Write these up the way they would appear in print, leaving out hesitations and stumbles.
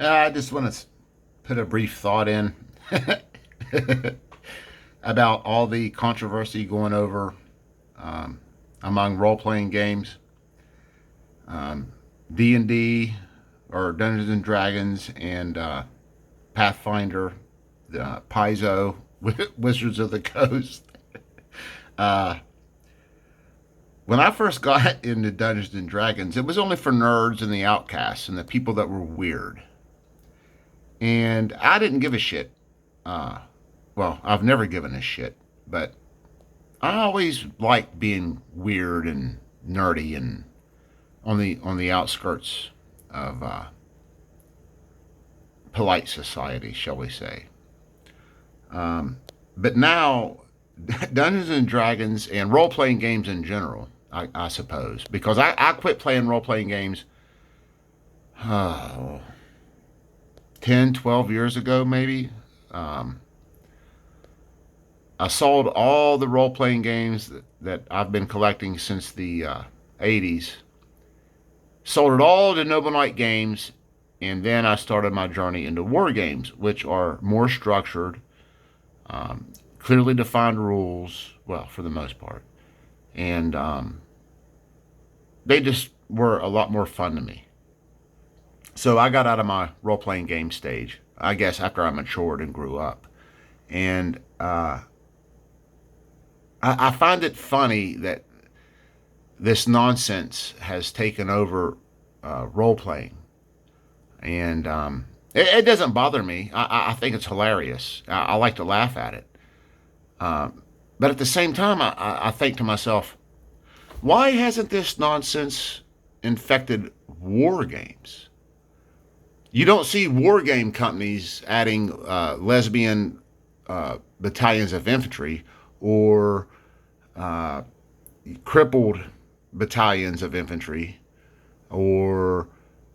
I just want to put a brief thought in about all the controversy going over um, among role-playing games, um, D&D or Dungeons and Dragons, and Pathfinder, Paizo, Wizards of the Coast. Uh, when I first got into Dungeons and Dragons, it was only for nerds and the outcasts and the people that were weird. And I didn't give a shit. Uh, well, I've never given a shit, but I always liked being weird and nerdy and on the outskirts of polite society, shall we say? Um, but now, Dungeons and Dragons and role playing games in general, I suppose, because I quit playing role playing games uh, 10, 12 years ago, maybe. Um, I sold all the role playing games that I've been collecting since the 80s, sold it all to Noble Knight Games, and then I started my journey into war games, which are more structured, clearly defined rules, well, for the most part. And they just were a lot more fun to me. So I got out of my role playing game stage, I guess, after I matured and grew up. And I find it funny that this nonsense has taken over role playing. And it doesn't bother me. I think it's hilarious. I like to laugh at it. But at the same time, I think to myself, why hasn't this nonsense infected war games? You don't see war game companies adding lesbian battalions of infantry or uh, crippled battalions of infantry or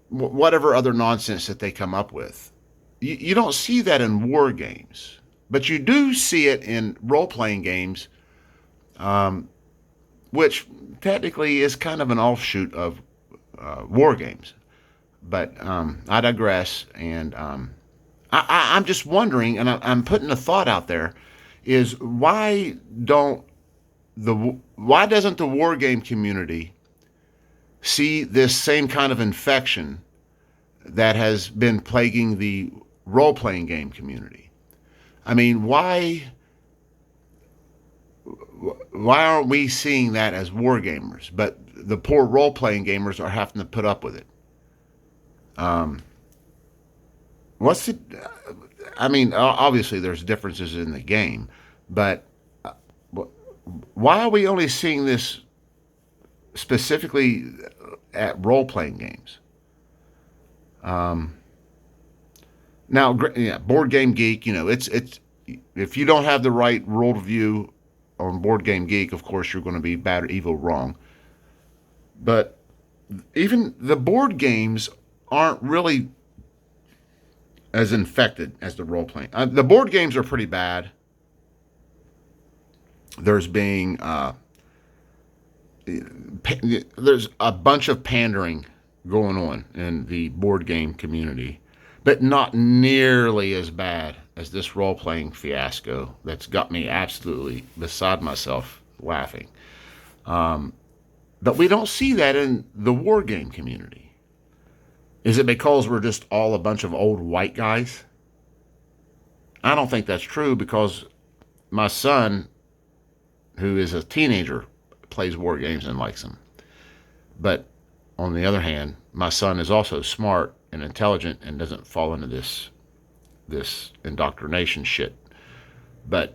whatever other nonsense that they come up with. You don't see that in war games, but you do see it in role playing games, um, which technically is kind of an offshoot of war games. But I digress, and I'm just wondering, and I'm putting a thought out there: is don't why doesn't the war game community see this same kind of infection that has been plaguing the role playing game community? I mean, why aren't we seeing that as war gamers, but the poor role playing gamers are having to put up with it? Um, what's it? I mean, obviously there's differences in the game, but why are we only seeing this specifically at role playing games? Um, Now, yeah, Board Game Geek, it's if you don't have the right worldview on Board Game Geek, of course you're going to be bad or evil wrong. But even the board games aren't really as infected as the role playing. The board games are pretty bad. There's being there's a bunch of pandering going on in the board game community, but not nearly as bad as this role playing fiasco that's got me absolutely beside myself laughing. Um, but we don't see that in the war game community. Is it because we're just all a bunch of old white guys? I don't think that's true because my son, who is a teenager, plays war games and likes them. But on the other hand, my son is also smart and intelligent and doesn't fall into this indoctrination shit. But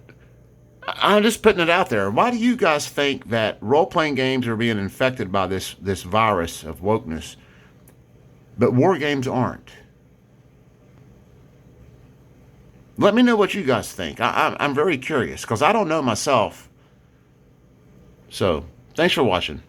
I'm just putting it out there. Why do you guys think that role playing games are being infected by this virus of wokeness, but war games aren't? Let me know what you guys think. I'm very curious because I don't know myself. So thanks for watching.